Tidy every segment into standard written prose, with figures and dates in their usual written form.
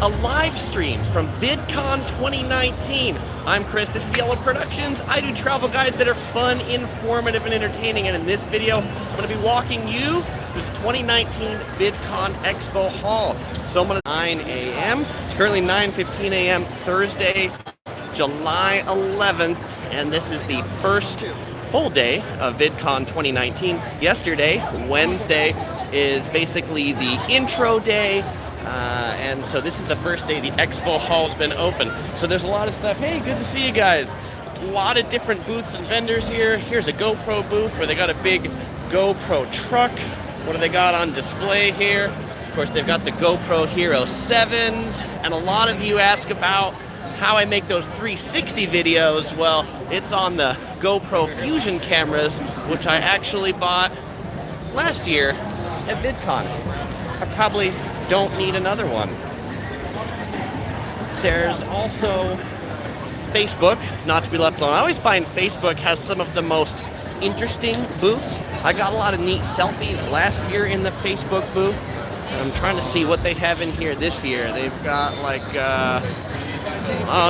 a live stream from VidCon 2019. I'm Chris, this is Yellow Productions. I do travel guides that are fun, informative, and entertaining, and in this video, I'm going to be walking you through the 2019 VidCon Expo Hall. So I'm going to 9 a.m. It's currently 9:15 a.m. Thursday, July 11th, and this is the first full day of VidCon 2019. Yesterday, Wednesday, is basically the intro day, and so this is the first day the Expo Hall's been open. So there's a lot of stuff. Hey, good to see you guys. A lot of different booths and vendors here. Here's a GoPro booth where they got a big GoPro truck. What do they got on display here? Of course, they've got the GoPro Hero 7s, and a lot of you ask about how I make those 360 videos. Well, it's on the GoPro Fusion cameras, which I actually bought last year at VidCon. I probably don't need another one. There's also Facebook, not to be left alone. I always find Facebook has some of the most interesting booths. I got a lot of neat selfies last year in the Facebook booth. I'm trying to see what they have in here this year. They've got like, I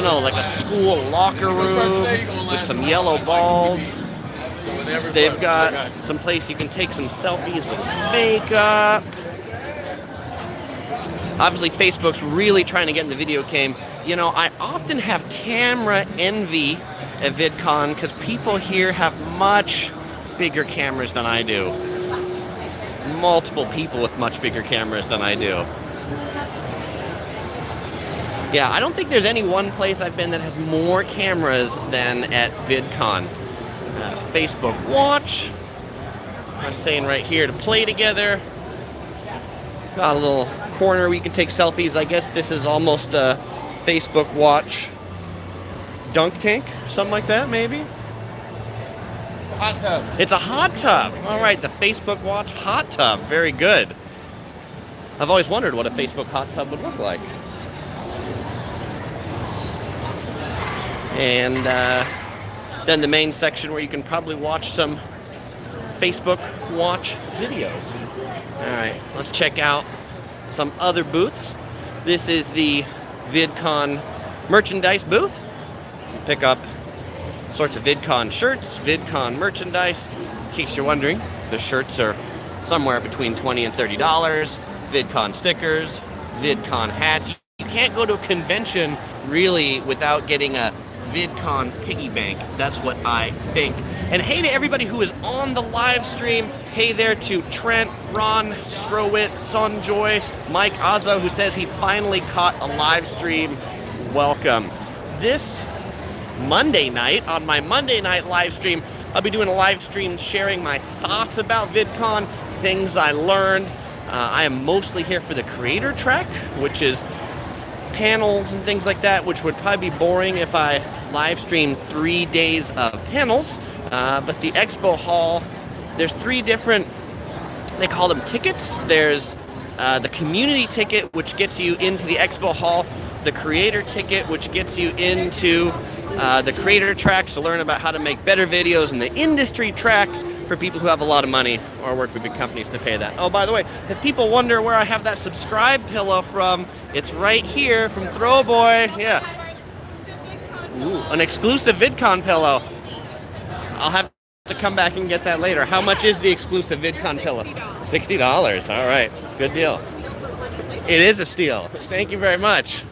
don't know, like a school locker room with some yellow balls. They've got some place you can take some selfies with makeup. Obviously, Facebook's really trying to get in the video game. You know, I often have camera envy at VidCon because people here have much bigger cameras than I do. Multiple people with much bigger cameras than I do. Yeah, I don't think there's any one place I've been that has more cameras than at VidCon. Facebook Watch. I'm saying right here to play together. Got a little corner where you can take selfies. I guess this is almost a Facebook Watch dunk tank, something like that, maybe? It's a hot tub. It's a hot tub. All right, the Facebook Watch hot tub. Very good. I've always wondered what a Facebook hot tub would look like. And then the main section where you can probably watch some Facebook Watch videos. All right, let's check out some other booths. This is the VidCon merchandise booth. You pick up sorts of VidCon shirts, VidCon merchandise. In case you're wondering, the shirts are somewhere between $20 and $30. VidCon stickers, VidCon hats. You can't go to a convention really without getting a VidCon piggy bank. That's what I think. And hey to everybody who is on the live stream. Hey there to Trent, Ron, Strowit, Sonjoy, Mike Azzo, who says he finally caught a live stream. Welcome. This Monday night, on my Monday night live stream, I'll be doing a live stream sharing my thoughts about VidCon, things I learned. I am mostly here for the creator track, which is panels and things like that, which would probably be boring if I live streamed 3 days of panels. But the Expo Hall, there's 3 different, they call them tickets. There's the community ticket, which gets you into the Expo Hall, the creator ticket, which gets you into the creator track to learn about how to make better videos, and the industry track for people who have a lot of money or work for big companies to pay that. Oh, by the way, if people wonder where I have that subscribe pillow from, it's right here from Throwboy. Yeah. Ooh, an exclusive VidCon pillow. I'll have to come back and get that later. How much is the exclusive VidCon pillow? $60. All right. Good deal. It is a steal. Thank you very much.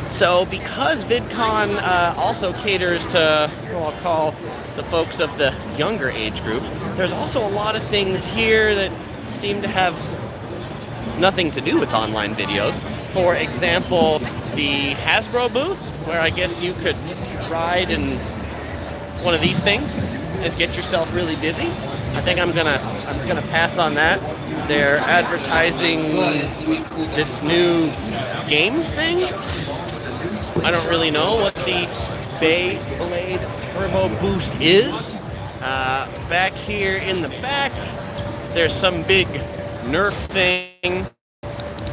So because VidCon also caters to what I'll call the folks of the younger age group, there's also a lot of things here that seem to have nothing to do with online videos. For example, the Hasbro booth, where I guess you could ride in one of these things and get yourself really dizzy. I think I'm gonna pass on that. They're advertising this new game thing. I don't really know what the Beyblade Turbo Boost is. Back here in the back, there's some big Nerf thing.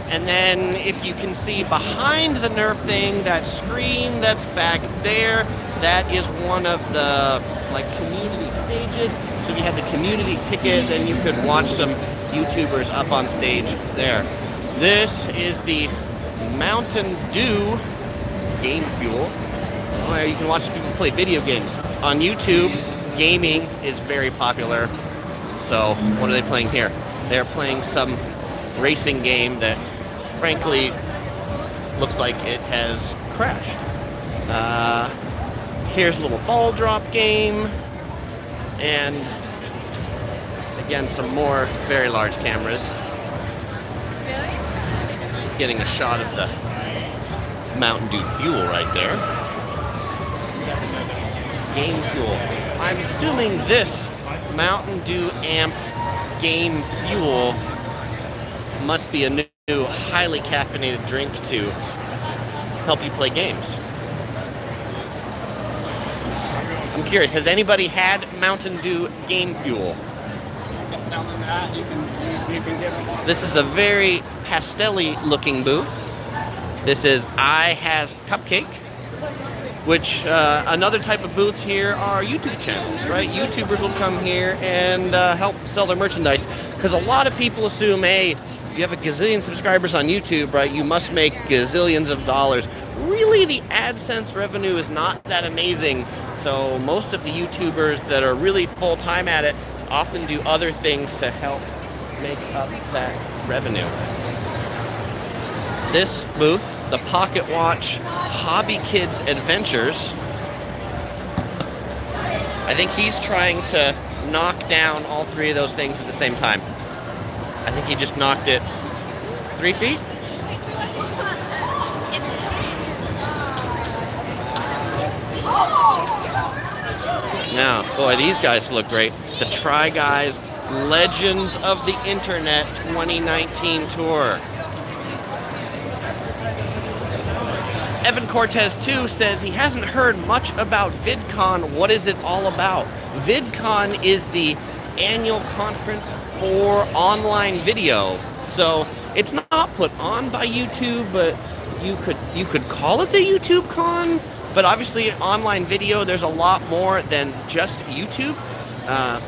And then if you can see behind the Nerf thing, that screen that's back there, that is one of the like community stages. So if you had the community ticket, then you could watch some YouTubers up on stage there. This is the Mountain Dew Game Fuel, where you can watch people play video games. On YouTube, gaming is very popular. So what are they playing here? They're playing some racing game that, frankly, looks like it has crashed. Here's a little ball drop game, and again, some more very large cameras. Getting a shot of the Mountain Dew fuel right there. Game fuel. I'm assuming this Mountain Dew Amp Game Fuel must be a new highly caffeinated drink to help you play games. I'm curious, has anybody had Mountain Dew Game Fuel? This is a very pastel-y looking booth. This is I Has Cupcake, which another type of booths here are YouTube channels, right? YouTubers will come here and help sell their merchandise, because a lot of people assume, hey, you have a gazillion subscribers on YouTube, right? You must make gazillions of dollars. Really, the AdSense revenue is not that amazing. So most of the YouTubers that are really full-time at it often do other things to help make up that revenue. This booth, the Pocket Watch Hobby Kids Adventures. I think he's trying to knock down all three of those things at the same time. I think he just knocked it 3 feet. Now, boy, these guys look great. The Try Guys Legends of the Internet 2019 tour. Evan Cortez, too, says he hasn't heard much about VidCon. What is it all about? VidCon is the annual conference for online video. So it's not put on by YouTube, but you could call it the YouTube Con. But obviously, online video, there's a lot more than just YouTube. I'm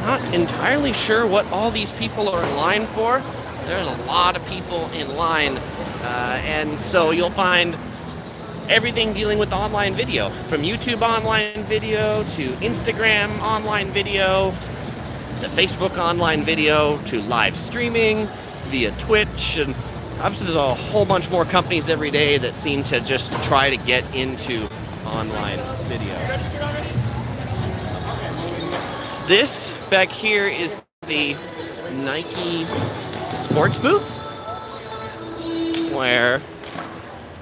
not entirely sure what all these people are in line for. There's a lot of people in line. And so you'll find everything dealing with online video, from YouTube online video to Instagram online video to Facebook online video to live streaming via Twitch. And obviously there's a whole bunch more companies every day that seem to just try to get into online video. This back here is the Nike sports booth, where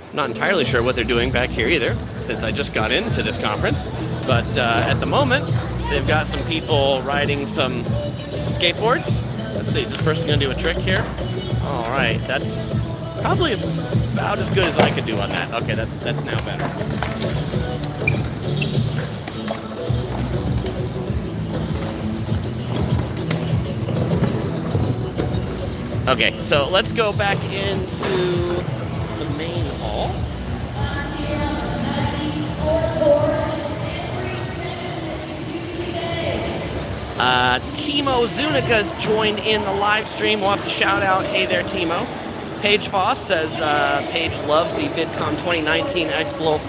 I'm not entirely sure what they're doing back here either, since I just got into this conference. But at the moment, they've got some people riding some skateboards. Let's see, is this person going to do a trick here? All right, that's probably about as good as I could do on that. Okay, that's now better. Okay, so let's go back into the main hall. Timo Zuniga's joined in the live stream. Wants to shout out, hey there, Timo. Paige Foss says Paige loves the VidCon 2019 Expo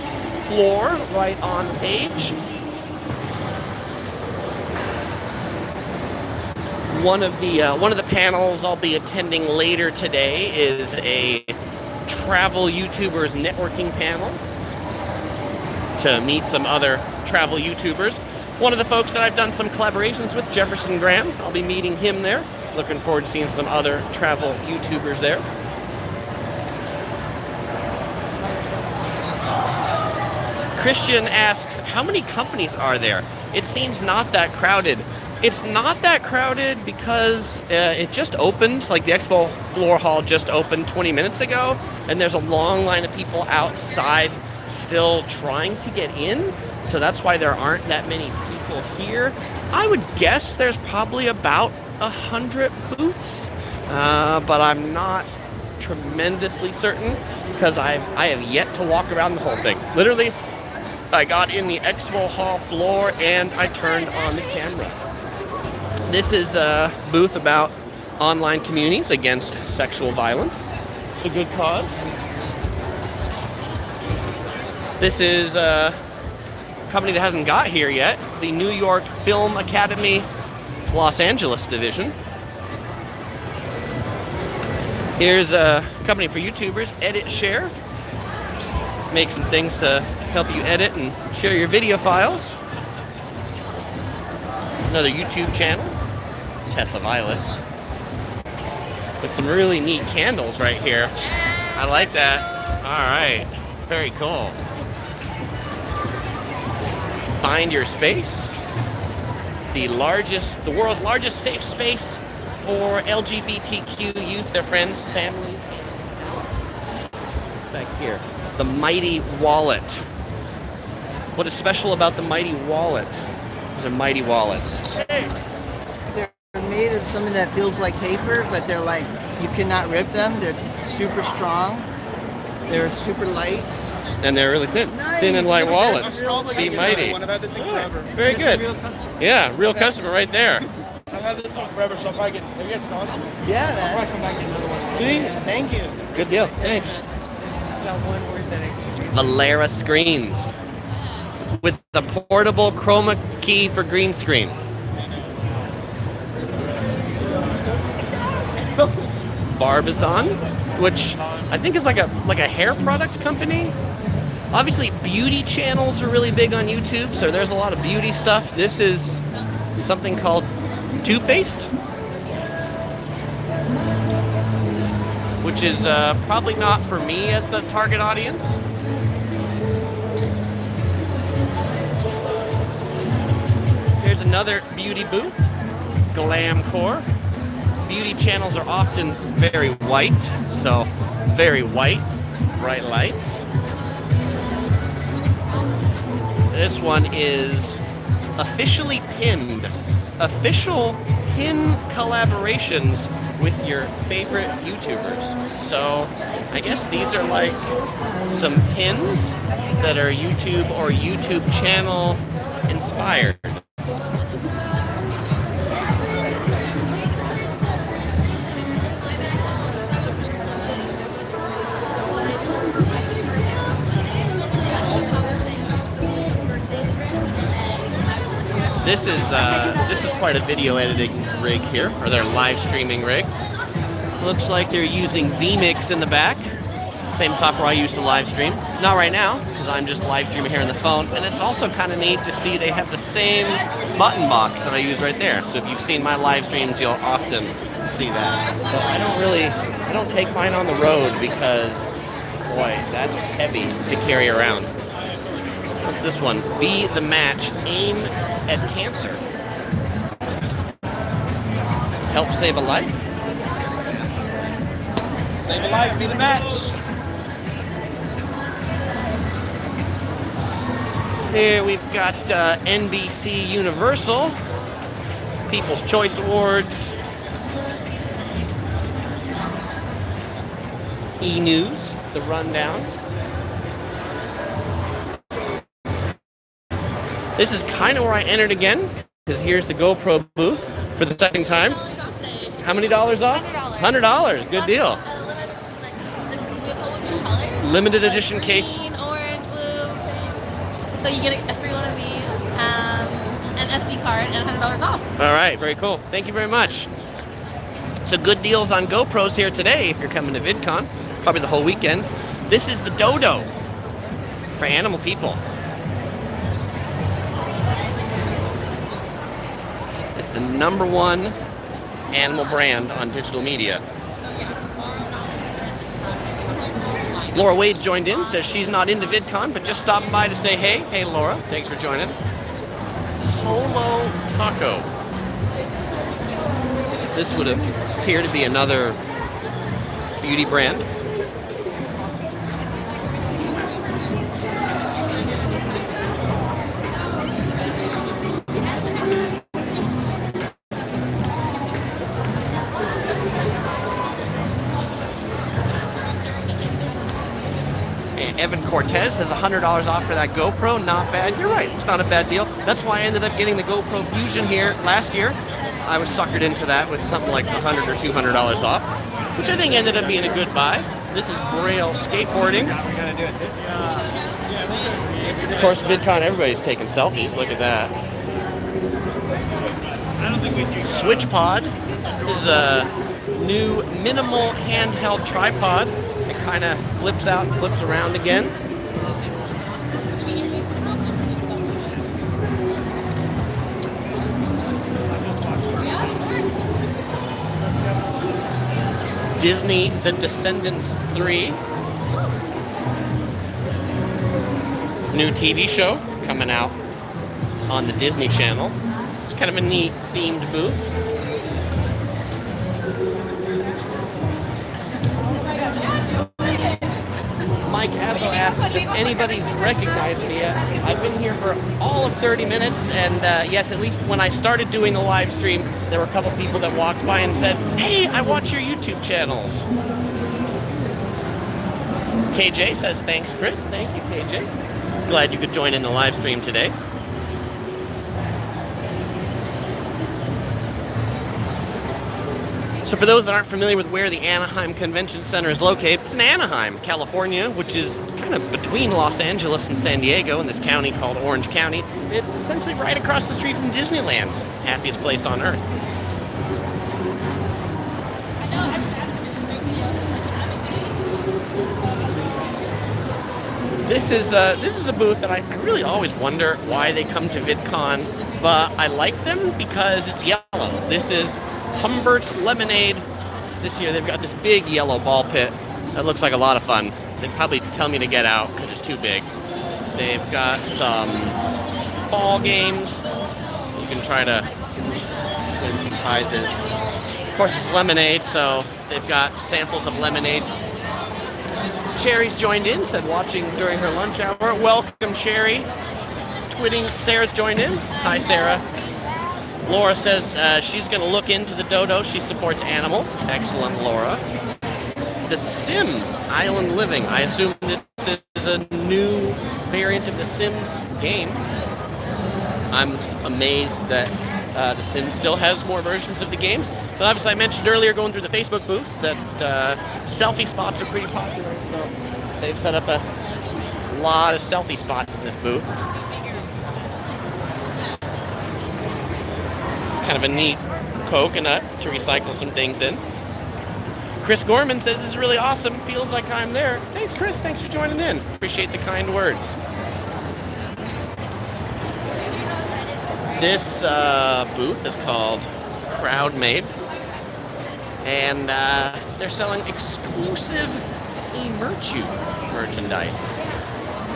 floor. Right on, Paige. One of the panels I'll be attending later today is a travel YouTubers networking panel to meet some other travel YouTubers. One of the folks that I've done some collaborations with, Jefferson Graham, I'll be meeting him there. Looking forward to seeing some other travel YouTubers there. Christian asks, how many companies are there? It seems not that crowded. It's not that crowded because it just opened, like the Expo floor hall just opened 20 minutes ago, and there's a long line of people outside still trying to get in, so that's why there aren't that many people here. I would guess there's probably about 100 booths, but I'm not tremendously certain because I have yet to walk around the whole thing. Literally, I got in the Expo hall floor and I turned on the camera. This is a booth about online communities against sexual violence. It's a good cause. This is a company that hasn't got here yet, the New York Film Academy Los Angeles division. Here's a company for YouTubers, Edit Share. Make some things to help you edit and share your video files. Another YouTube channel, Tessa Violet. With some really neat candles right here. I like that. All right, very cool. Find Your Space, the world's largest safe space for LGBTQ youth, their friends, families. Back here, the Mighty Wallet. What is special about the Mighty Wallet? These are Mighty Wallets. They're made of something that feels like paper, but they're like, you cannot rip them. They're super strong. They're super light. And they're really thin. Nice. Thin and light wallets. Be mighty. I've had this thing forever. Very good. Yeah, real customer right there. I've had this one forever, so if I get stung, Yeah, I'll man. come back and get another one. See? Thank you. Good deal. Thanks. Got one word that I Valera screens with the portable chroma key for green screen. Barbizon, which I think is like a hair product company. Obviously, beauty channels are really big on YouTube, so there's a lot of beauty stuff. This is something called Too Faced, which is probably not for me as the target audience. Here's another beauty booth, Glamcore. Beauty channels are often very white, so very white, bright lights. This one is officially pinned. Official pin collaborations with your favorite YouTubers. So I guess these are like some pins that are YouTube or YouTube channel inspired. This is quite a video editing rig here, or their live streaming rig. Looks like they're using vMix in the back. Same software I use to live stream. Not right now, because I'm just live streaming here on the phone. And it's also kind of neat to see they have the same button box that I use right there. So if you've seen my live streams, you'll often see that. But I don't take mine on the road because, boy, that's heavy to carry around. What's this one? Be the Match, aim at cancer. Help save a life? Save a life, be the match. Here we've got NBC Universal, People's Choice Awards, E-News, The Rundown. This is kind of where I entered again, because here's the GoPro booth for the second time. How many dollars off? $100. Good deal. Limited edition case. Green, orange, blue. So you get a free one of these, an SD card, and $100 off. All right, very cool. Thank you very much. So good deals on GoPros here today if you're coming to VidCon, probably the whole weekend. This is the Dodo for animal people. It's the #1 animal brand on digital media. Laura Wade's joined in, says she's not into VidCon, but just stopping by to say hey. Hey, Laura, thanks for joining. Holo Taco. This would appear to be another beauty brand. Evan Cortez has $100 off for that GoPro. Not bad. You're right. It's not a bad deal. That's why I ended up getting the GoPro Fusion here last year. I was suckered into that with something like $100 or $200 off, which I think ended up being a good buy. This is Braille skateboarding. Of course, VidCon, everybody's taking selfies. Look at that. SwitchPod is a new minimal handheld tripod. It kind of flips out and flips around again. Disney The Descendants 3. New TV show coming out on the Disney Channel. It's kind of a neat themed booth. Mike Azzo asks if anybody's recognized me yet. I've been here for all of 30 minutes, and yes, at least when I started doing the live stream, there were a couple people that walked by and said, "Hey, I watch your YouTube channels." KJ says, "Thanks, Chris." Thank you, KJ. Glad you could join in the live stream today. So for those that aren't familiar with where the Anaheim Convention Center is located, it's in Anaheim, California, which is kind of between Los Angeles and San Diego in this county called Orange County. It's essentially right across the street from Disneyland, happiest place on earth. This is a booth that I really always wonder why they come to VidCon, but I like them because it's yellow. This is Humbert's Lemonade. This year they've got this big yellow ball pit that looks like a lot of fun. They'd probably tell me to get out because it's too big. They've got some ball games. You can try to win some prizes. Of course, it's lemonade, so they've got samples of lemonade. Sherry's joined in, said watching during her lunch hour. Welcome, Sherry. Twitting, Sarah's joined in. Hi, Sarah. Laura says she's going to look into the dodo. She supports animals. Excellent, Laura. The Sims Island Living. I assume this is a new variant of the Sims game. I'm amazed that the Sims still has more versions of the games. But obviously, I mentioned earlier going through the Facebook booth that selfie spots are pretty popular. So they've set up a lot of selfie spots in this booth. Kind of a neat coconut to recycle some things in. Chris Gorman says this is really awesome. Feels like I'm there. Thanks, Chris. Thanks for joining in. Appreciate the kind words. This booth is called Crowd Made, and they're selling exclusive Emerchu merchandise.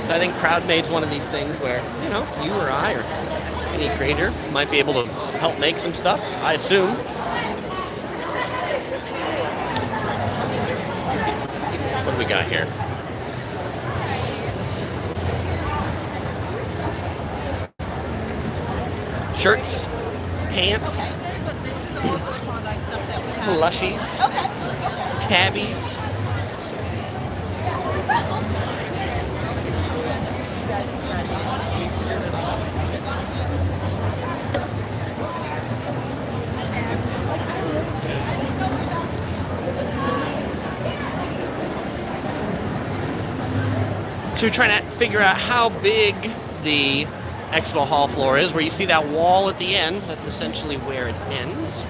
So I think Crowd Made's one of these things where, you know, you or I or any creator might be able to help make some stuff, I assume. What do we got here? Shirts, pants, plushies, tabbies. So we're trying to figure out how big the Expo Hall floor is. Where you see that wall at the end, that's essentially where it ends.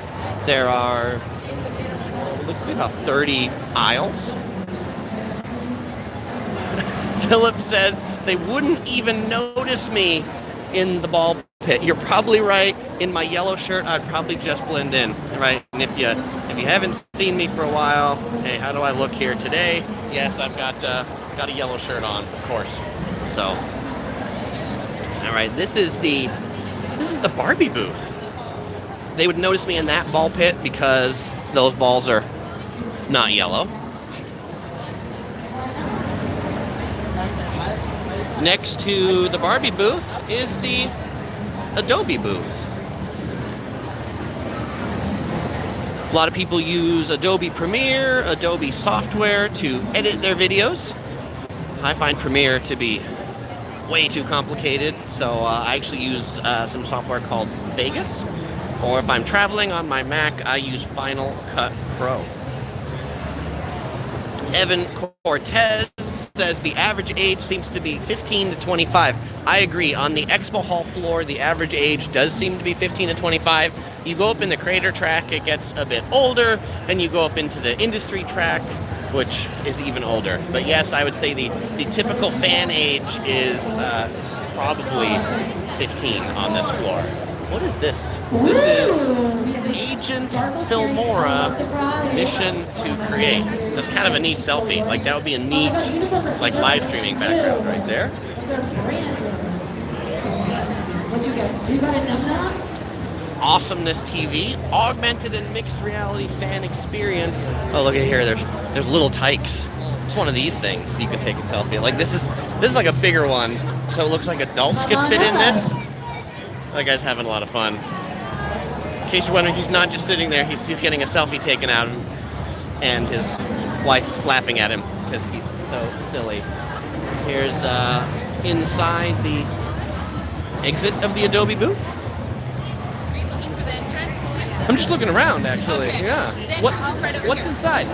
There are, it looks to be about 30 aisles. Philip says they wouldn't even notice me in the ball pit. You're probably right. In my yellow shirt, I'd probably just blend in, right? And if you haven't seen me for a while, hey, how do I look here today? Yes, I've got a yellow shirt on, of course. So, all right, this is the Barbie booth. They would notice me in that ball pit because those balls are not yellow. Next to the Barbie booth is the Adobe booth. A lot of people use Adobe Premiere, Adobe software to edit their videos. I find Premiere to be way too complicated, so I actually use some software called Vegas. Or if I'm traveling on my Mac, I use Final Cut Pro. Evan Cortez says the average age seems to be 15 to 25. I agree. On the Expo Hall floor, the average age does seem to be 15 to 25. You go up in the creator track, it gets a bit older, and you go up into the industry track, which is even older. But yes, I would say the typical fan age is probably 15 on this floor. What is this? This is Agent Filmora Mission to Create. That's kind of a neat selfie. Like, that would be a neat, like, live streaming background right there. Awesomeness TV, augmented and mixed reality fan experience. Oh, look at here. There's little tykes. It's one of these things you can take a selfie. Like, this is like a bigger one, so it looks like adults could fit in this. That guy's having a lot of fun. In case you're wondering, he's not just sitting there, he's getting a selfie taken out of him, and his wife laughing at him because he's so silly. Here's inside the exit of the Adobe booth. Are you looking for the entrance? I'm just looking around, actually. Okay. Yeah. Then What, I'll right over what's here. inside?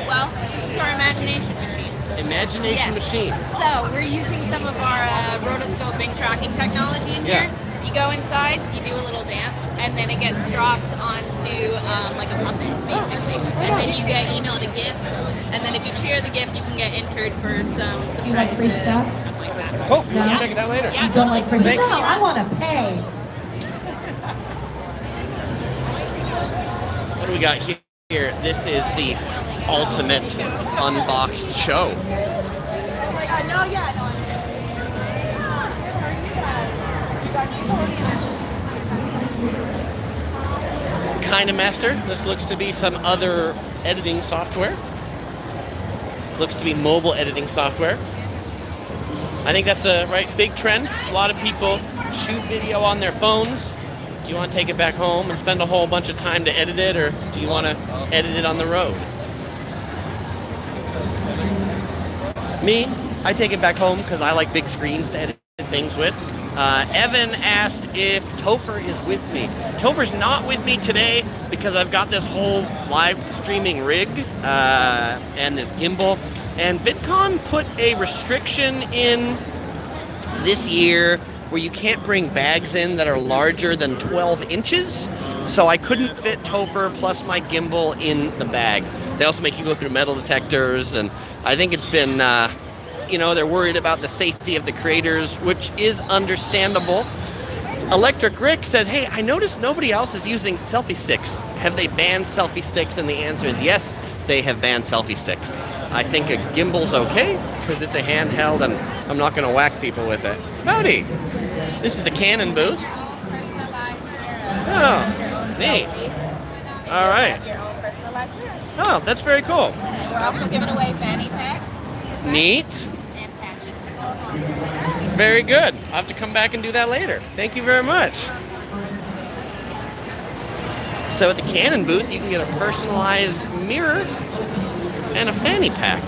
Well, this is our imagination machine. Imagination Yes. machine. So we're using some of our rotoscoping tracking technology in Yeah. here. You go inside, you do a little dance, and then it gets dropped onto like a puppet, basically. And then you get emailed a gift, and then if you share the gift, you can get entered for some surprises. Do you like free stuff? Stuff like that. Cool. No. We'll check it out later. Yeah. You don't like free? Thanks. No, I want to pay. What do we got here? This is the ultimate unboxed show. Oh my God, no, yeah, no. KineMaster. This looks to be some other editing software. Looks to be mobile editing software. I think that's a big trend. A lot of people shoot video on their phones. Do you want to take it back home and spend a whole bunch of time to edit it, or do you want to edit it on the road? Me, I take it back home because I like big screens to edit things with. Evan asked if Topher is with me. Topher's not with me today because I've got this whole live streaming rig and this gimbal. And VidCon put a restriction in this year where you can't bring bags in that are larger than 12 inches. So I couldn't fit Topher plus my gimbal in the bag. They also make you go through metal detectors, and I think it's been, they're worried about the safety of the creators, which is understandable. Electric Rick says, hey, I noticed nobody else is using selfie sticks. Have they banned selfie sticks? And the answer is yes, they have banned selfie sticks. I think a gimbal's okay because it's a handheld and I'm not going to whack people with it. Howdy! This is the Canon booth. Oh, neat. All right. Oh, that's very cool. We're also giving away fanny packs Neat. and patches. Very good. I'll have to come back and do that later. Thank you very much. So at the Canon booth, you can get a personalized mirror and a fanny pack.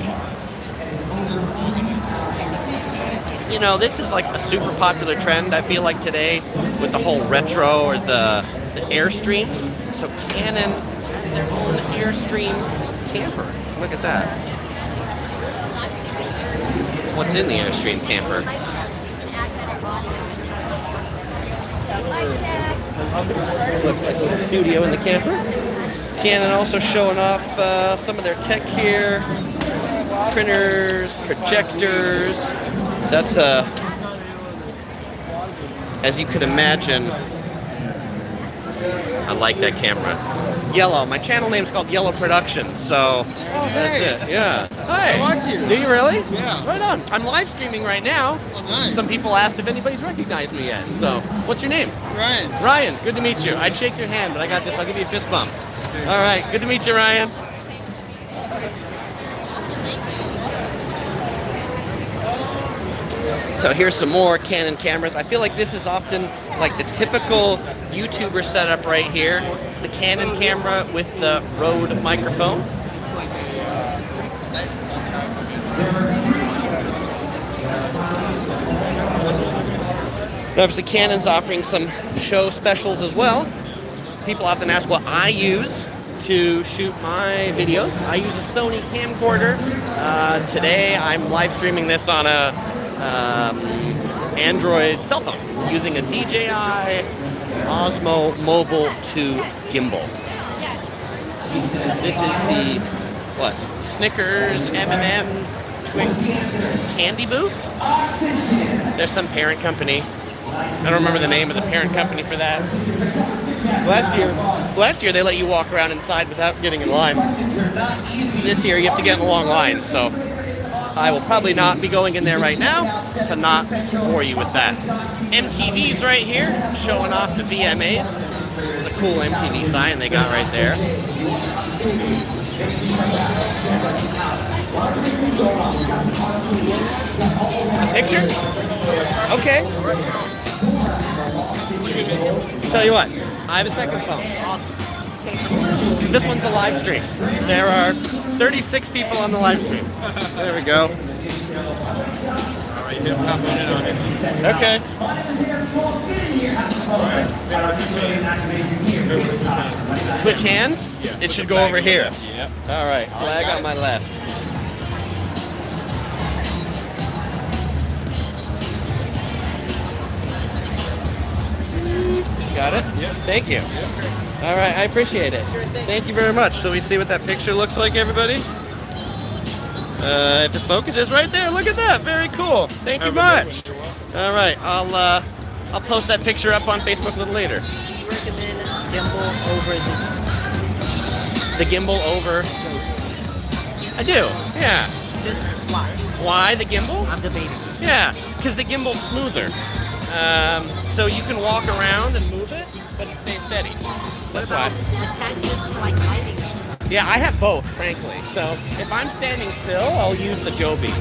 You know, this is like a super popular trend, I feel like, today with the whole retro or the Airstreams. So Canon has their own Airstream camper. Look at that. What's in the Airstream camper? Looks like a little studio in the camper. Canon also showing off some of their tech here. Printers, projectors. That's as you could imagine, I like that camera. Yellow. My channel name's called Yellow Productions, so that's it. Yeah. Hi. I want you. Do you really? Yeah. Right on. I'm live streaming right now. Oh, nice. Some people asked if anybody's recognized me yet. So, what's your name? Ryan. Ryan. Good to meet you. I'd shake your hand, but I got this. I'll give you a fist bump. All right. Good to meet you, Ryan. So here's some more Canon cameras. I feel like this is often like the typical YouTuber setup right here. It's the Canon camera with the Rode microphone. It's like a nice. And obviously Canon's offering some show specials as well. people often ask what I use to shoot my videos. I use a Sony camcorder. Today I'm live streaming this on a Android cell phone using a DJI Osmo Mobile 2 gimbal. This is the Snickers, M&M's, Twix candy booth. There's some parent company. I don't remember the name of the parent company for that. Last year they let you walk around inside without getting in line. This year you have to get in a long line, so I will probably not be going in there right now to not bore you with that. MTV's right here, showing off the VMAs. There's a cool MTV sign they got right there. A picture? Okay. Tell you what, I have a second phone. Awesome. This one's a live stream. There are 36 people on the live stream. There we go. Okay. Switch hands? It should go over here. All right, flag on my left. Got it? Yep. Thank you. All right, I appreciate it. Thank you very much. So we see what that picture looks like, everybody? If it focuses right there, look at that. Very cool. Thank you much. All right, I'll post that picture up on Facebook a little later. Do you recommend gimbal over the gimbal over? I do. Yeah. Just why? Why the gimbal? I'm debating. Yeah, because the gimbal's smoother. So you can walk around and move it, but it stays steady. That's why. Attachments to like lighting and stuff? Yeah, I have both, frankly. So if I'm standing still, I'll use the Joby.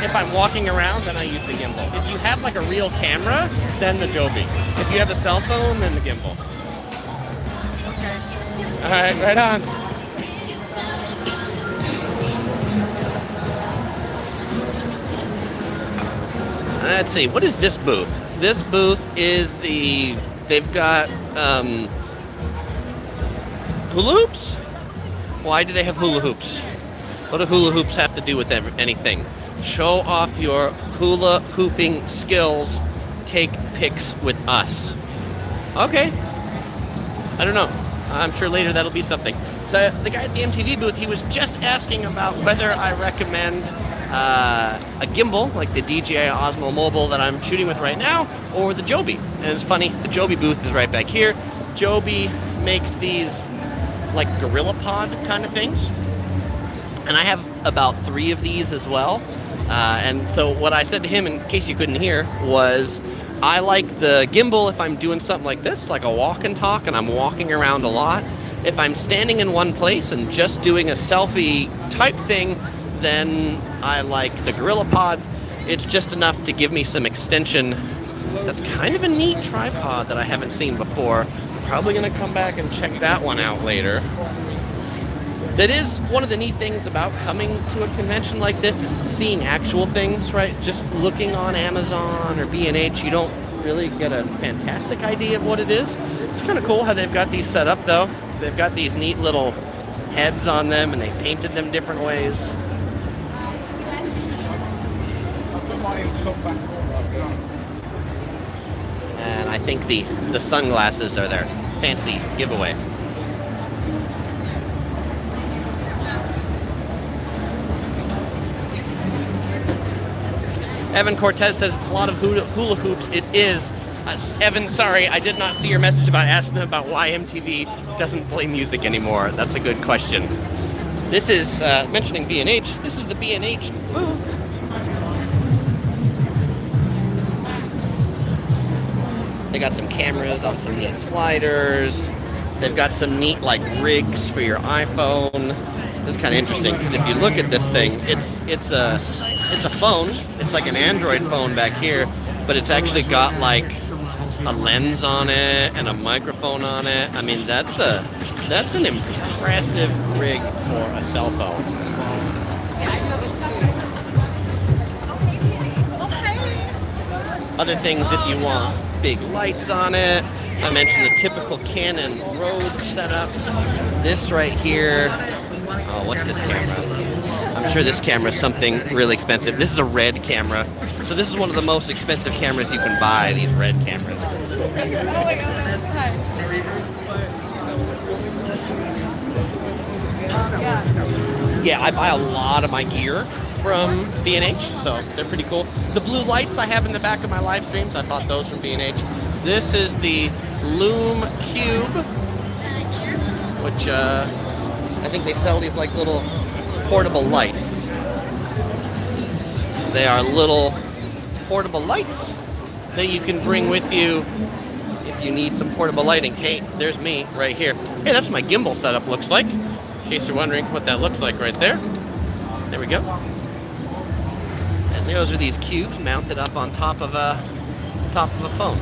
If I'm walking around, then I use the gimbal. If you have like a real camera, then the Joby. If you have a cell phone, then the gimbal. Okay. All right, right on. Let's see, what is this booth? This booth is they've got hula hoops? Why do they have hula hoops? What do hula hoops have to do with anything? Show off your hula hooping skills. Take pics with us. Okay. I don't know. I'm sure later that'll be something. So the guy at the MTV booth, he was just asking about whether I recommend a gimbal, like the DJI Osmo Mobile that I'm shooting with right now, or the Joby. And it's funny, the Joby booth is right back here. Joby makes these like Gorilla Pod kind of things. And I have about 3 of these as well. And so what I said to him, in case you couldn't hear, was I like the gimbal if I'm doing something like this, like a walk and talk, and I'm walking around a lot. If I'm standing in one place and just doing a selfie type thing, then I like the Gorilla Pod. It's just enough to give me some extension. That's kind of a neat tripod that I haven't seen before. Probably gonna come back and check that one out later. That is one of the neat things about coming to a convention like this, is seeing actual things, right? Just looking on Amazon or B&H, you don't really get a fantastic idea of what it is. It's kind of cool how they've got these set up though. They've got these neat little heads on them and they painted them different ways. And I think the sunglasses are their fancy giveaway. Evan Cortez says it's a lot of hula hoops. It is. Evan, sorry, I did not see your message about asking them about why MTV doesn't play music anymore. That's a good question. This is, mentioning B&H, this is the B&H booth. They got some cameras on some neat sliders. They've got some neat like rigs for your iPhone. This is kind of interesting because if you look at this thing, it's a phone. It's like an Android phone back here, but it's actually got like a lens on it and a microphone on it. I mean, that's an impressive rig for a cell phone. Other things if you want big lights on it. I mentioned the typical Canon Road setup. This right here, oh, what's this camera? I'm sure this camera is something really expensive. This is a red camera. So this is one of the most expensive cameras you can buy, these red cameras. Yeah, I buy a lot of my gear from B&H, so they're pretty cool. The blue lights I have in the back of my live streams, I bought those from B&H. This is the Loom Cube, which I think they sell these like little portable lights. They are little portable lights that you can bring with you if you need some portable lighting. Hey, there's me right here. Hey, that's what my gimbal setup looks like. In case you're wondering what that looks like right there. There we go. And those are these cubes mounted up on top of a phone.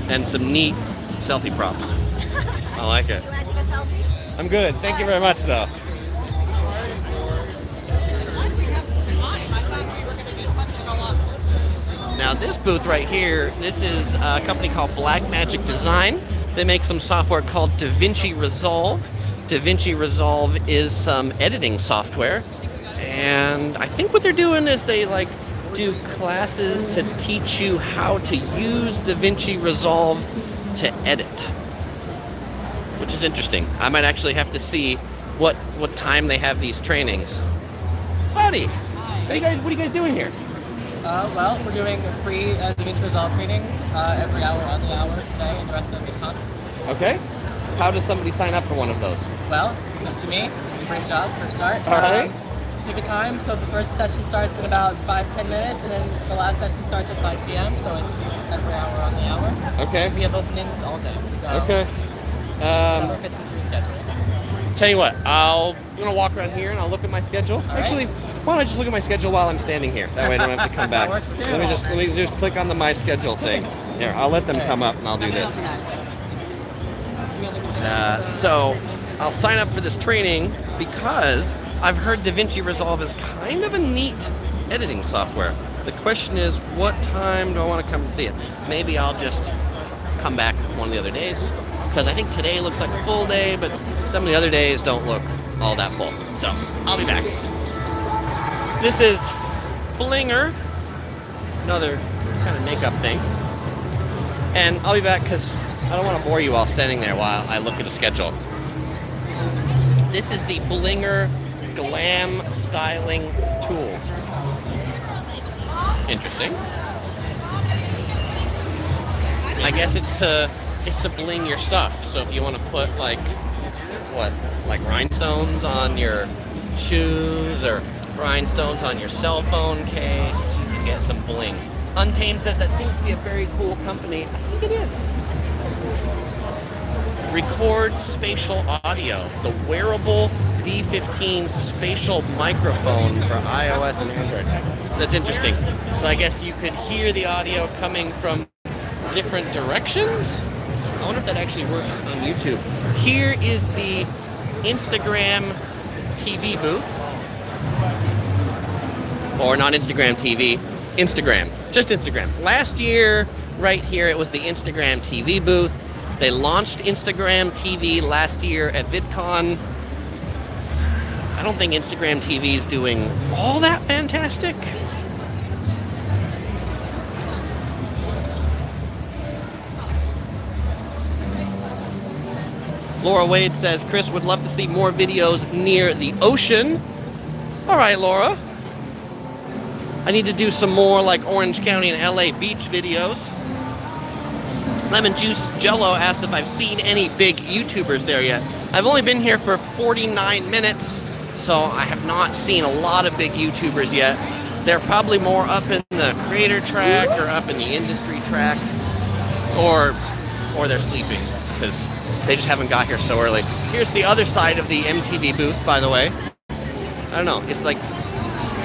And some neat selfie props. I like it. You want to take a selfie? I'm good. Thank you very much, though. Now this booth right here, this is a company called Blackmagic Design. They make some software called DaVinci Resolve. DaVinci Resolve is some editing software. And I think what they're doing is they like do classes to teach you how to use DaVinci Resolve to edit, which is interesting. I might actually have to see what time they have these trainings. Buddy, what are you guys doing here? Well, we're doing free DaVinci Resolve trainings every hour on the hour today and the rest of VidCon. Okay. How does somebody sign up for one of those? Well, this to me, great job for a start. All right. Pick a time, so the first session starts in about 5-10 minutes, and then the last session starts at 5 p.m., so it's every hour on the hour. Okay. We have openings all day, so Okay. whatever fits into your schedule. Tell you what, I'm gonna walk around here and I'll look at my schedule. All right. Actually, why don't I just look at my schedule while I'm standing here? That way I don't have to come back. That works too. Let me just click on the My Schedule thing. Here, I'll let them come up and I'll do this. So I'll sign up for this training because I've heard DaVinci Resolve is kind of a neat editing software. The question is, what time do I want to come and see it? Maybe I'll just come back one of the other days, because I think today looks like a full day, but some of the other days don't look all that full. So I'll be back. This is Blinger, another kind of makeup thing. And I'll be back because I don't want to bore you all standing there while I look at a schedule. This is the Blinger Glam Styling Tool. Interesting. I guess it's to bling your stuff. So if you want to put like rhinestones on your shoes or rhinestones on your cell phone case, you can get some bling. Untamed says that seems to be a very cool company. I think it is. Record Spatial Audio, the wearable V15 spatial microphone for iOS and Android. That's interesting. So I guess you could hear the audio coming from different directions. I wonder if that actually works on YouTube. Here is the Instagram TV booth. Or not Instagram TV, Instagram. Just Instagram. Last year, right here, it was the Instagram TV booth. They launched Instagram TV last year at VidCon. I don't think Instagram TV is doing all that fantastic. Laura Wade says, Chris would love to see more videos near the ocean. All right, Laura. I need to do some more like Orange County and LA beach videos. Lemon Juice Jello asks if I've seen any big YouTubers there yet. I've only been here for 49 minutes, so I have not seen a lot of big YouTubers yet. They're probably more up in the creator track or up in the industry track, or they're sleeping because they just haven't got here so early. Here's the other side of the MTV booth, by the way. I don't know. It's like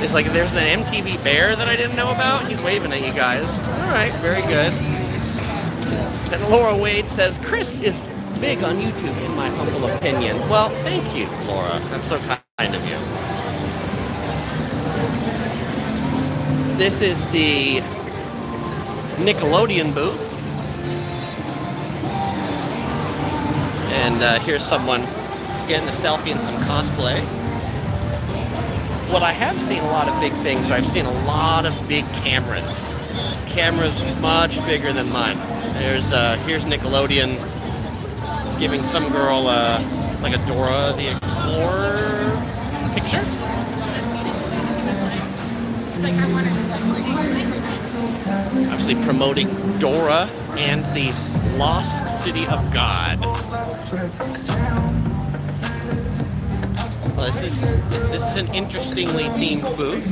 there's an MTV bear that I didn't know about. He's waving at you guys. All right, very good. And Laura Wade says, Chris is big on YouTube, in my humble opinion. Well, thank you, Laura. That's so kind of you. This is the Nickelodeon booth. And here's someone getting a selfie in some cosplay. What I have seen a lot of big things, I've seen a lot of big cameras. Cameras much bigger than mine. Here's Nickelodeon giving some girl like a Dora the Explorer picture. Obviously promoting Dora and the Lost City of God. Well, this is an interestingly themed booth.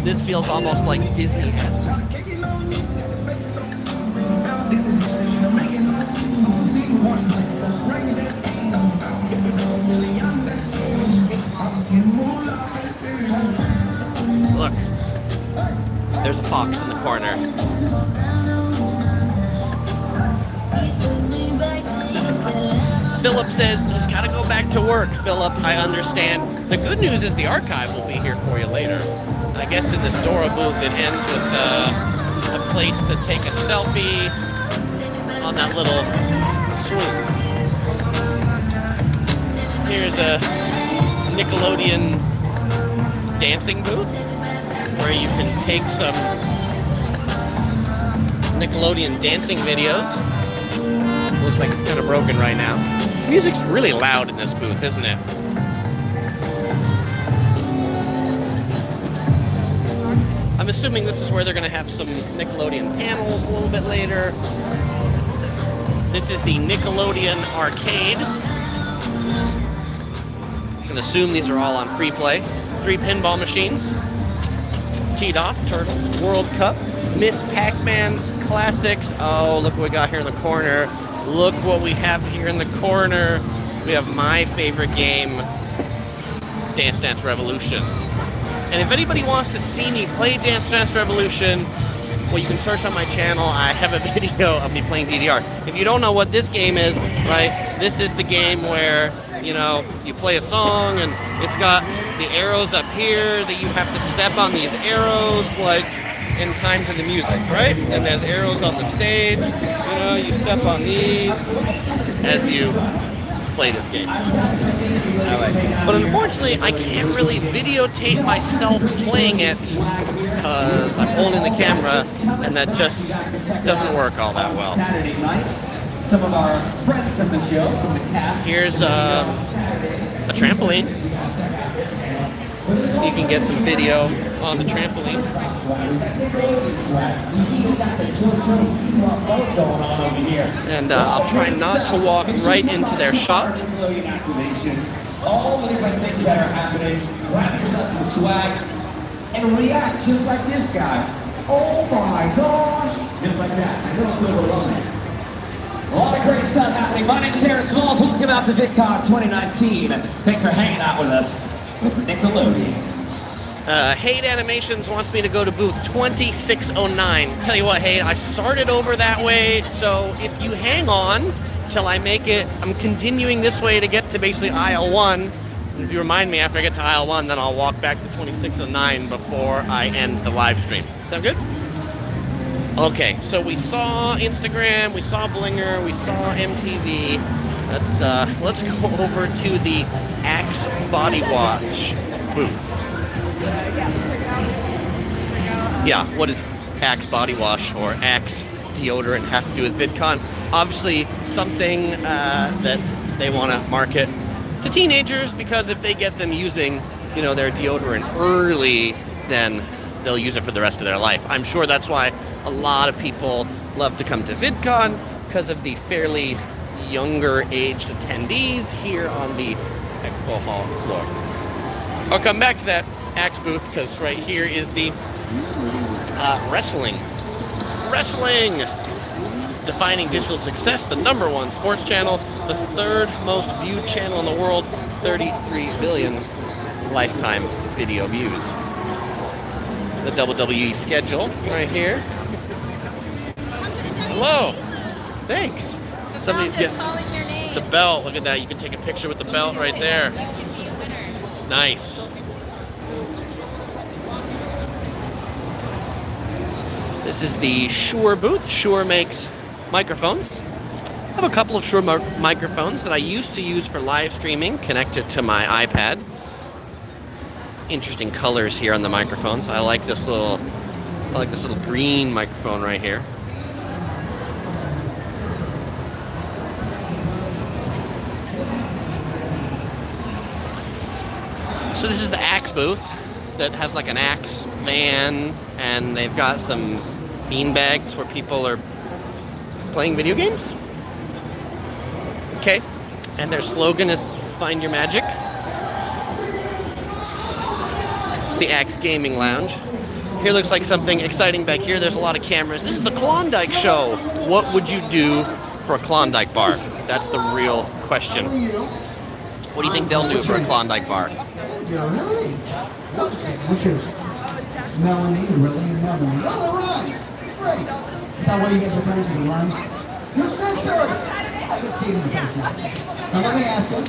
This feels almost like Disney-esque. Look, there's a fox in the corner. Philip says he's got to go back to work. Philip, I understand. The good news is the archive will be here for you later. And I guess in this Dora booth it ends with a place to take a selfie on that little swing. Here's a Nickelodeon dancing booth where you can take some Nickelodeon dancing videos. Looks like it's kind of broken right now. The music's really loud in this booth, isn't it? I'm assuming this is where they're going to have some Nickelodeon panels a little bit later. This is the Nickelodeon Arcade. I can assume these are all on free play. 3 pinball machines. Teed off, Turtles, World Cup, Miss Pac-Man Classics. Oh, look what we got here in the corner. Look what we have here in the corner. We have my favorite game, Dance Dance Revolution. And if anybody wants to see me play Dance Dance Revolution, well, you can search on my channel. I have a video of me playing DDR. If you don't know what this game is, right, this is the game where, you know, you play a song and it's got the arrows up here that you have to step on these arrows, like, in time to the music, right? And there's arrows on the stage, you know, you step on these as you play this game. But unfortunately, I can't really videotape myself playing it because I'm holding the camera and that just doesn't work all that well. Some of our friends from the show, from the cast. Here's a trampoline. You can get some video on the trampoline. And I'll try not to walk right into their shot. All the different things that are happening. Grab yourself some swag and react just like this guy. Oh my gosh! Just like that. I know it's overwhelming. A lot of great stuff happening. My name is Harris Smalls. Welcome out to VidCon 2019. Thanks for hanging out with us with Nickelodeon. Hate Animations wants me to go to booth 2609. Tell you what, Hate, I started over that way, so if you hang on till I make it, I'm continuing this way to get to basically aisle 1. And if you remind me after I get to aisle 1, then I'll walk back to 2609 before I end the live stream. Sound good? Okay, so we saw Instagram, we saw Blinger, we saw MTV. Let's go over to the Axe Body Wash booth. Yeah, what does Axe Body Wash or Axe deodorant have to do with VidCon? Obviously something that they want to market to teenagers, because if they get them using, you know, their deodorant early, then they'll use it for the rest of their life. I'm sure that's why a lot of people love to come to VidCon, because of the fairly younger aged attendees here on the Expo Hall floor. I'll come back to that Axe booth because right here is the wrestling. Defining digital success, the #1 sports channel, the 3rd most viewed channel in the world, 33 billion lifetime video views. The WWE schedule right here. Hello. Thanks. Somebody's getting calling your name. the belt. Look at that. You can take a picture with the belt right there. Nice. This is the Shure booth. Shure makes microphones. I have a couple of Shure microphones that I used to use for live streaming connected to my iPad. Interesting colors here on the microphones. I like this little green microphone right here. So this is the Axe booth that has like an Axe van, and they've got some bean bags where people are playing video games. Okay, and their slogan is "Find Your Magic." It's the Axe Gaming Lounge. Here looks like something exciting back here. There's a lot of cameras. This is the Klondike Show. What would you do for a Klondike bar? That's the real question. What do you think they'll do for a Klondike bar? Melanie, really, Melanie. Oh, that rhymes! Great! Is that why you get your friends with the rhymes? Your sisters! I can see it in the face now. Now let me ask you,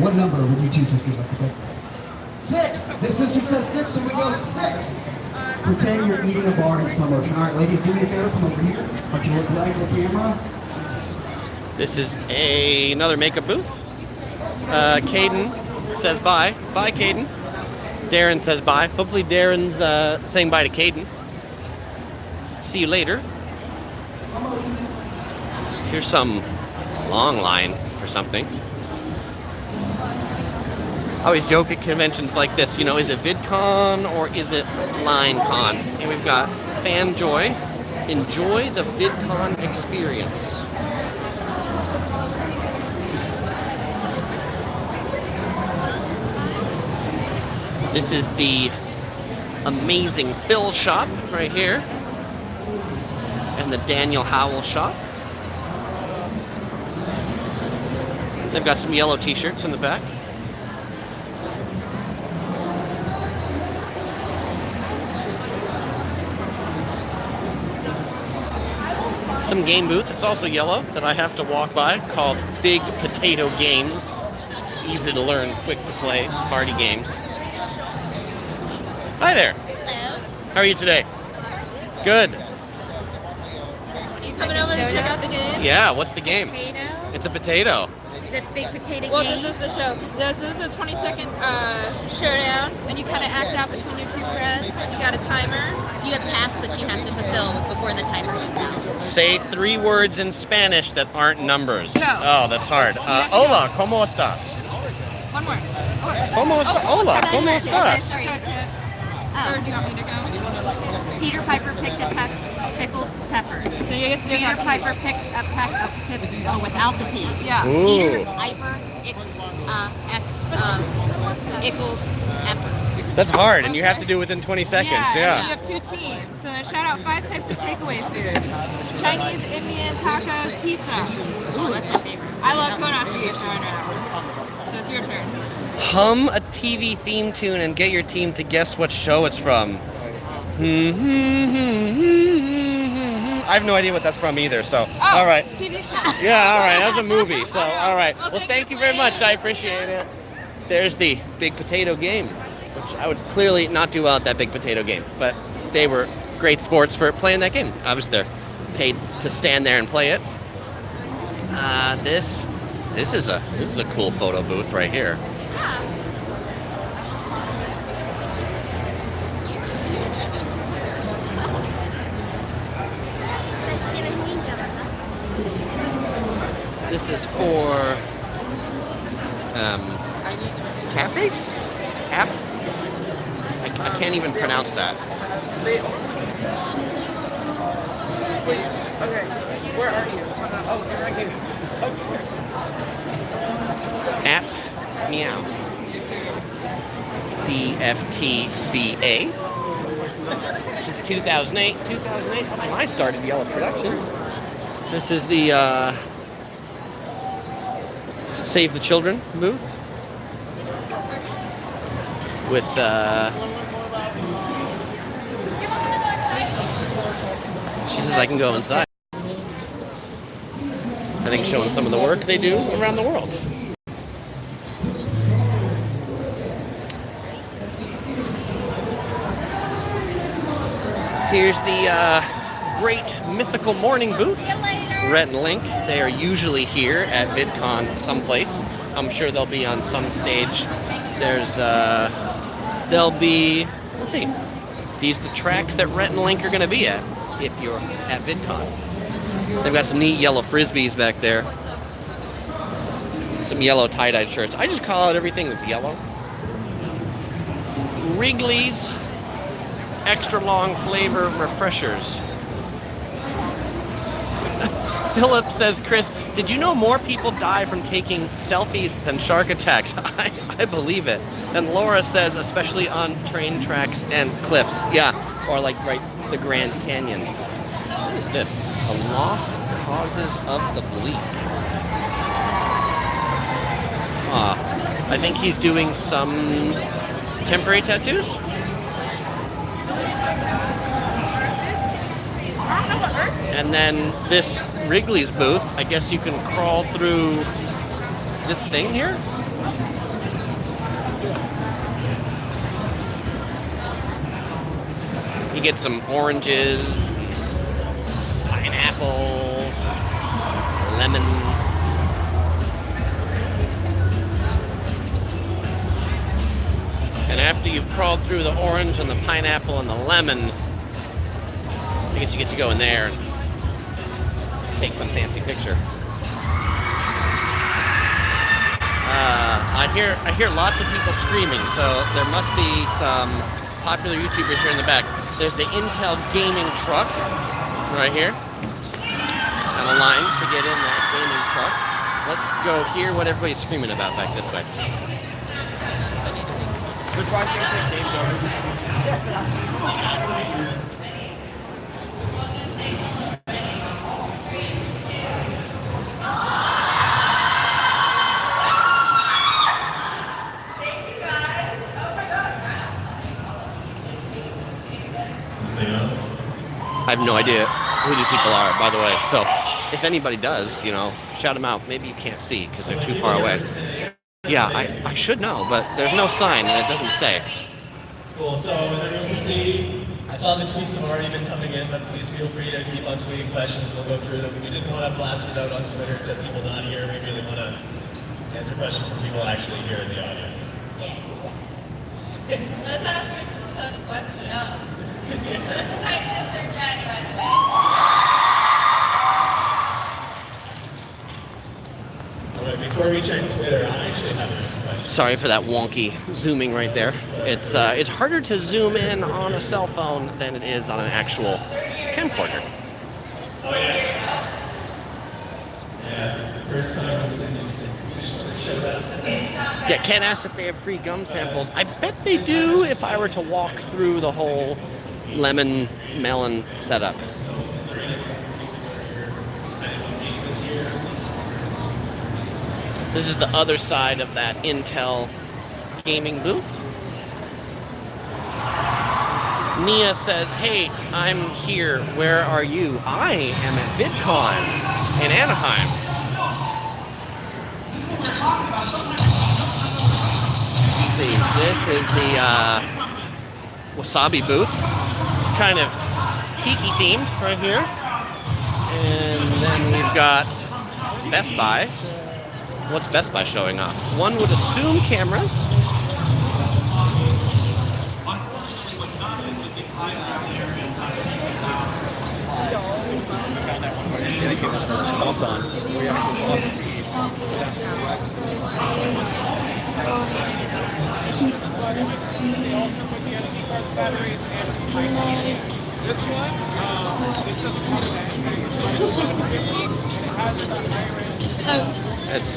what number would you two sisters like to pick? 6! This sister says 6, so we go 6. Pretend you're eating a bar in slow motion. All right, ladies, do me a favor, come over here. Don't you look right at the camera? This is another makeup booth. Caden says bye. Bye, Caden. Darren says bye. Hopefully Darren's saying bye to Caden. See you later. Here's some long line for something. I always joke at conventions like this, you know, is it VidCon or is it LineCon? And we've got FanJoy. Enjoy the VidCon experience. This is the Amazing Phil shop right here. And the Daniel Howell shop. They've got some yellow t-shirts in the back. Some game booth, it's also yellow, that I have to walk by, called Big Potato Games. Easy to learn, quick to play, party games. Hi there. Hello. How are you today? Good. You coming over to check out the game? Yeah, what's the game? Potato. It's a potato. The big potato Well, game. this is the show. This is a 20-second showdown, and you kind of act out between your two friends. You got a timer. You have tasks that you have to fulfill before the timer runs out. Say 3 words in Spanish that aren't numbers. Go. Oh, that's hard. Hola, ¿cómo estás? One more. ¿Cómo estás? Hola, ¿cómo estás? Or do you want me to go? Peter Piper picked a pickled peppers. So you get to do Peter that. Piper picked a peck of without the peas. Yeah. Ooh. Peter Piper pickled peppers. That's hard, and you have to do it within 20 seconds. And you Yeah. have 2 teams. So then shout out 5 types of takeaway food. Chinese, Indian, tacos, pizza. Oh, that's my favorite. I love going after you, Sharon, right now. So it's your turn. Hum a TV theme tune and get your team to guess what show it's from. I have no idea what that's from either, so, all right. TV show. Yeah, all right, that's a movie, so, all right. Well, Well, thank you very much, I appreciate it. There's the big potato game, which I would clearly not do well at that big potato game, but they were great sports for playing that game. Obviously, they're paid to stand there and play it. This is a cool photo booth right here. This is for cafes? App? I can't even pronounce that. Okay, where are you? Oh, you're right here. App Meow. DFTBA. Since 2008. 2008, that's when I started Yellow Productions. This is the Save the Children booth. With she says I can go inside. I think showing some of the work they do around the world. Here's the great Mythical Morning booth. Rhett and Link, they are usually here at VidCon someplace. I'm sure they'll be on some stage. There's, they'll be, let's see. These are the tracks that Rhett and Link are going to be at if you're at VidCon. They've got some neat yellow frisbees back there. Some yellow tie-dyed shirts. I just call out everything that's yellow. Wrigley's extra long flavor refreshers. Philip says, Chris, did you know more people die from taking selfies than shark attacks? I believe it. And Laura says, especially on train tracks and cliffs. Yeah, or like right the Grand Canyon. What is this? The Lost Causes of the Bleak. I think he's doing some temporary tattoos. And then this Wrigley's booth, I guess you can crawl through this thing here. You get some oranges, pineapples, lemon. And after you've crawled through the orange and the pineapple and the lemon, I guess you get to go in there and take some fancy picture. I hear lots of people screaming, so there must be some popular YouTubers here in the back. There's the Intel gaming truck right here, and a line to get in that gaming truck. Let's go hear what everybody's screaming about back this way. I have no idea who these people are, by the way. So if anybody does, you know, shout them out. Maybe you can't see because they're too far away. Yeah, I should know, but there's no sign and it doesn't say. Cool, so as everyone can see, I saw the tweets have already been coming in, but please feel free to keep on tweeting questions. We'll go through them. We didn't want to blast it out on Twitter to people not here. We really want to answer questions from people actually here in the audience. Let's ask her some tough questions. Hi, sister Jenny, by the way. All right, before we check Twitter, I actually have a question. Sorry for that wonky zooming right there. It's harder to zoom in on a cell phone than it is on an actual camcorder. Oh yeah. Yeah, the first time was interesting. Showed up. Yeah, Ken asked if they have free gum samples. I bet they do if I were to walk through the whole lemon melon setup. This is the other side of that Intel gaming booth. Nia says, hey, I'm here. Where are you? I am at VidCon in Anaheim. Let's see, this is the Wasabi booth. It's kind of tiki themed right here. And then we've got Best Buy. What's Best Buy showing off? One would assume cameras. It's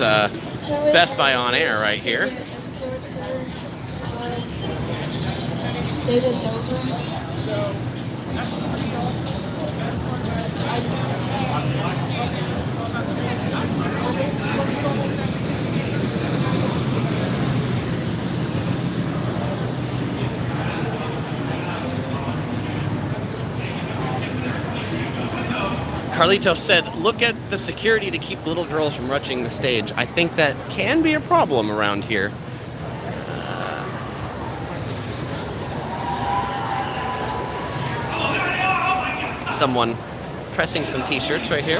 Best Buy on air right here. Carlito said, look at the security to keep little girls from rushing the stage. I think that can be a problem around here. someone pressing some t-shirts right here.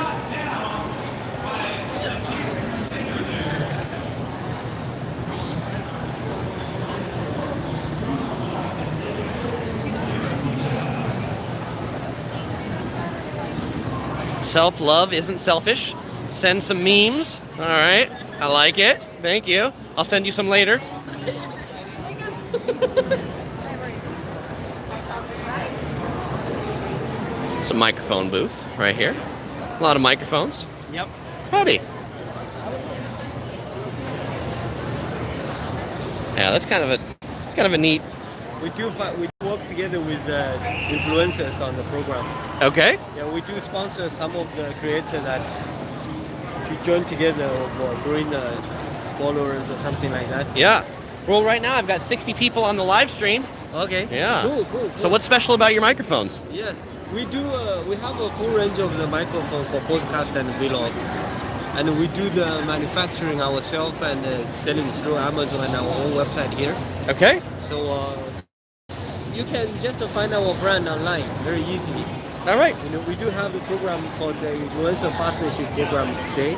Self-love isn't selfish. Send some memes. All right, I like it. Thank you. I'll send you some later. Some microphone booth right here. A lot of microphones. Yep. Howdy. Yeah, that's kind of a neat. We do work together with influencers on the program. Okay. Yeah, we do sponsor some of the creators that to join together or bring followers or something like that. Yeah. Well, right now I've got 60 people on the live stream. Okay. Yeah. Cool. So what's special about your microphones? Yes, we do. We have a full range of the microphones for podcast and vlog, and we do the manufacturing ourselves and selling through Amazon and our own website here. Okay. So you can just find our brand online very easily. All right. You know, we do have a program called the Influencer Partnership Program today.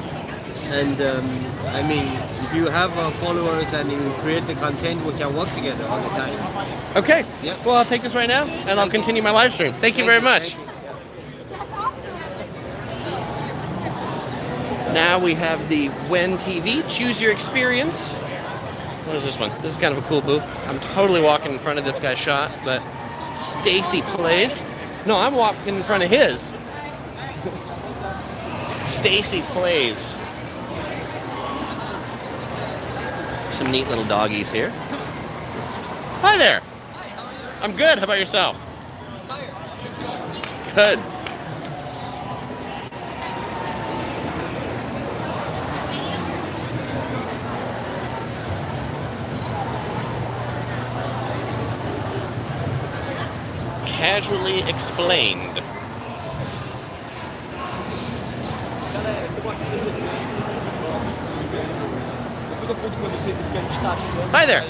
And I mean, if you have followers and you create the content, we can work together all the time. Okay. Yeah. Well, I'll take this right now, and I'll continue my live stream. Thank you very much. Now we have the When TV, Choose Your Experience. What is this one? This is kind of a cool booth. I'm totally walking in front of this guy's shot, but Stacy Plays. No, I'm walking in front of his. Stacy Plays. Some neat little doggies here. Hi there. I'm good. How about yourself? Good. Casually Explained. Hi there.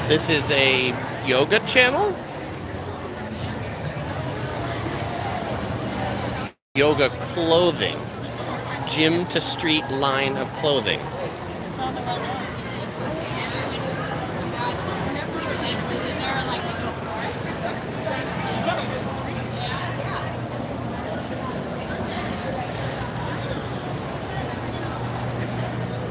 This is a yoga channel. Yoga clothing. Gym to street line of clothing.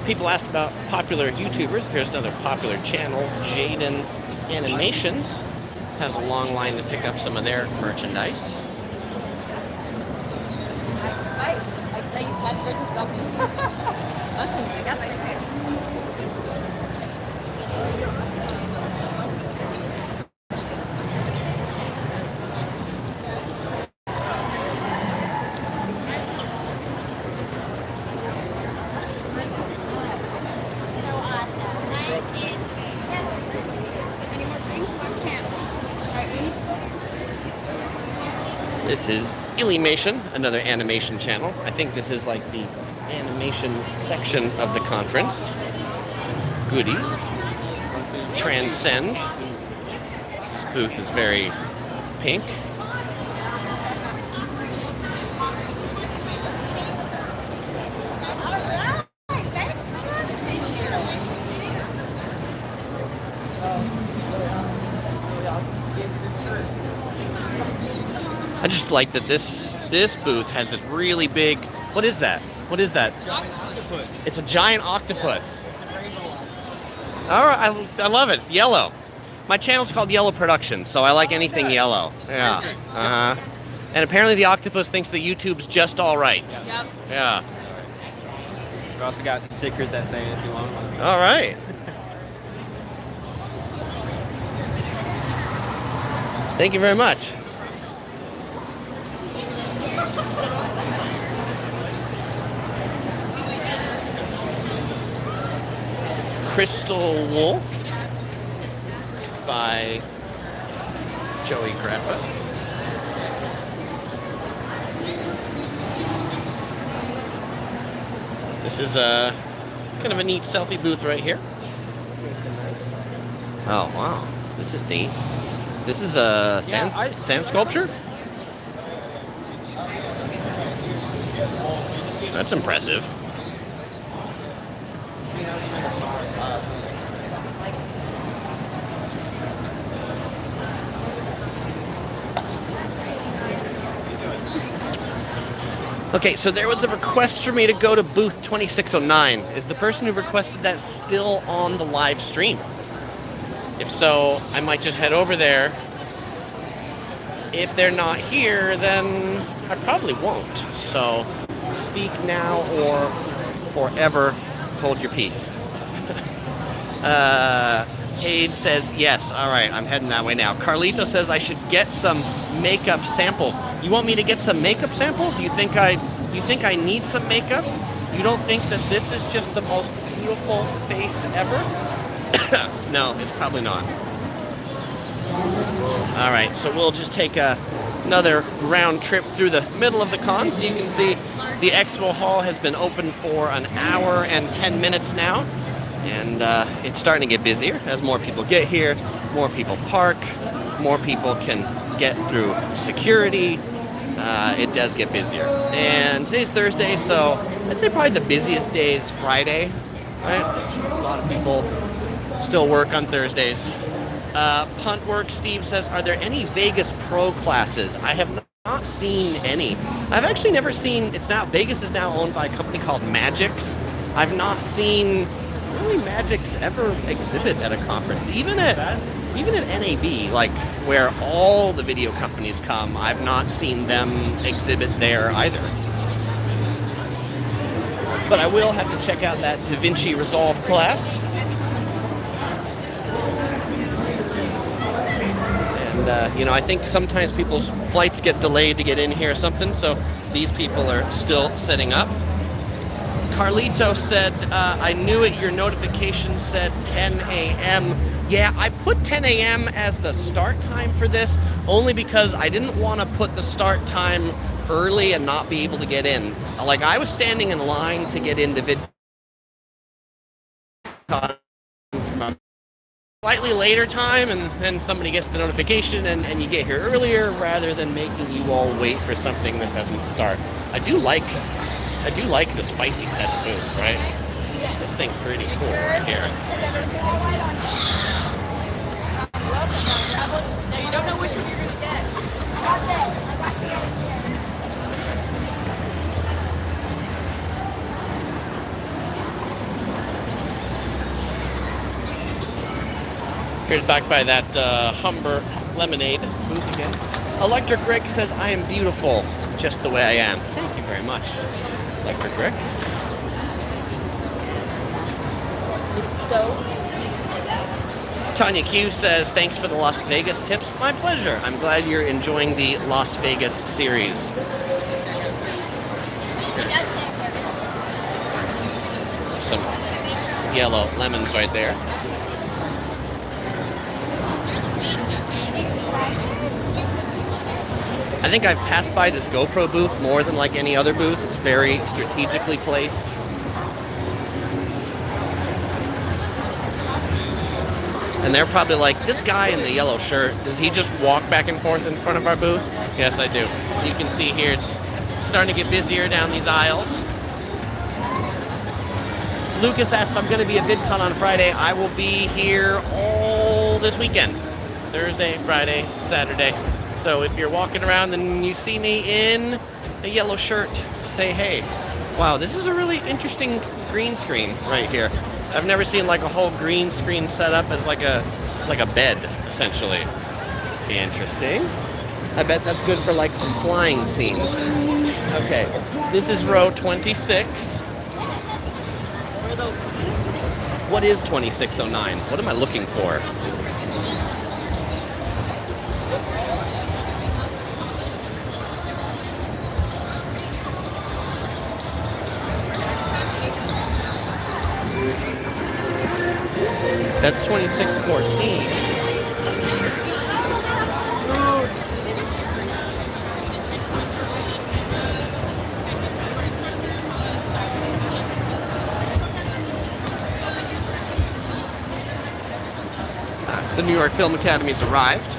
People asked about popular YouTubers. Here's another popular channel, Jaden Animations. Has a long line to pick up some of their merchandise. Versus Selfies. Okay, that's okay. This is Illymation, another animation channel. I think this is like the animation section of the conference. Goody. Transcend. This booth is very pink. I just like that this booth has this really big. What is that? What is that? Octopus. It's a giant octopus. All right, I love it. Yellow. My channel's called Yellow Productions, so I like anything yellow. Yeah. Uh-huh. And apparently the octopus thinks that YouTube's just all right. Yep. Yeah. We also got stickers that say if you want one. All right. Thank you very much. Crystal Wolf by Joey Graffa. This is a Kind of a neat selfie booth right here. Oh, wow. This is neat. This is a sand sculpture? That's impressive. Okay, so there was a request for me to go to booth 2609. Is the person who requested that still on the live stream? If so, I might just head over there. If they're not here, then I probably won't. So speak now or forever hold your peace. Aid says, yes, all right, I'm heading that way now. Carlito says I should get some makeup samples. You want me to get some makeup samples? You think I need some makeup? You don't think that this is just the most beautiful face ever? No, it's probably not. All right, so we'll just take another round trip through the middle of the con so you can see the expo hall has been open for an hour and 10 minutes now. And it's starting to get busier as more people get here, more people park, more people can get through security. It does get busier. And today's Thursday, so I'd say probably the busiest day is Friday, right? A lot of people still work on Thursdays. Punt Work Steve says, are there any Vegas Pro classes? I have not seen any. I've actually never seen, Vegas is now owned by a company called Magix. I've not seen really Magix ever exhibit at a conference, even at NAB, like where all the video companies come. I've not seen them exhibit there either. But I will have to check out that DaVinci Resolve class. And I think sometimes people's flights get delayed to get in here or something, so these people are still setting up. Carlito said, I knew it, your notification said 10 a.m. Yeah, I put 10 a.m. as the start time for this, only because I didn't want to put the start time early and not be able to get in. Like, I was standing in line to get into VidCon from a slightly later time, and then somebody gets the notification and you get here earlier rather than making you all wait for something that doesn't start. I do like this Feisty Pets booth, right? This thing's pretty cool right here. You don't know which one you're gonna get. Here's back by that Humber Lemonade booth again. Electric Rick says, I am beautiful, just the way I am. Thank you very much, Electric Rick. So Tanya Q says, thanks for the Las Vegas tips. My pleasure. I'm glad you're enjoying the Las Vegas series. Some yellow lemons right there. I think I've passed by this GoPro booth more than like any other booth. It's very strategically placed. And they're probably like, this guy in the yellow shirt, does he just walk back and forth in front of our booth? Yes, I do. You can see here it's starting to get busier down these aisles. Lucas asks if I'm going to be at VidCon on Friday. I will be here all this weekend. Thursday, Friday, Saturday. So if you're walking around and you see me in a yellow shirt, say hey. Wow, this is a really interesting green screen right here. I've never seen like a whole green screen set up as like a bed, essentially. Interesting. I bet that's good for like some flying scenes. Okay, this is row 26. What is 2609? What am I looking for? That's 2614. The New York Film Academy's arrived.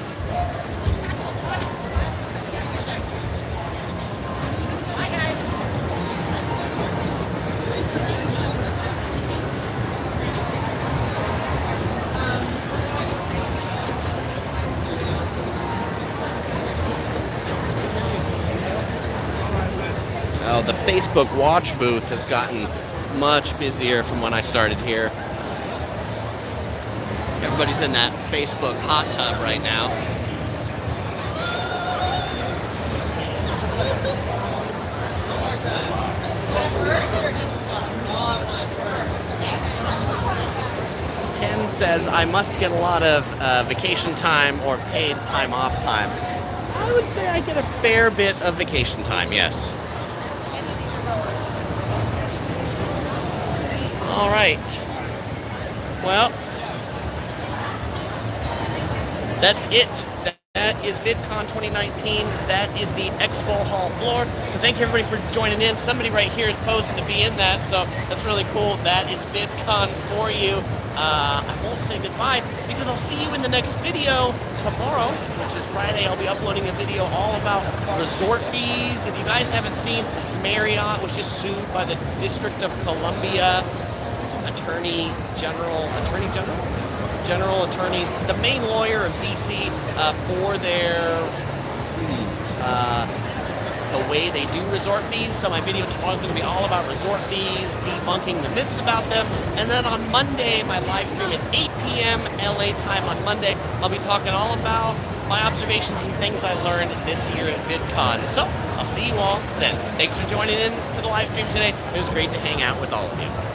Oh, the Facebook Watch booth has gotten much busier from when I started here. Everybody's in that Facebook hot tub right now. Ken says, I must get a lot of vacation time or paid time off time. I would say I get a fair bit of vacation time, yes. All right. Well, that's it. That is VidCon 2019. That is the Expo Hall floor. So thank you everybody for joining in. Somebody right here is posing to be in that, so that's really cool. That is VidCon for you. I won't say goodbye because I'll see you in the next video tomorrow, which is Friday. I'll be uploading a video all about resort fees. If you guys haven't seen, Marriott was just sued by the District of Columbia Attorney General, the main lawyer of DC for their the way they do resort fees. So my video tomorrow is going to be all about resort fees, debunking the myths about them. And then on Monday, my live stream at 8 p.m. LA time on Monday, I'll be talking all about my observations and things I learned this year at VidCon. So I'll see you all then. Thanks for joining in to the live stream today. It was great to hang out with all of you.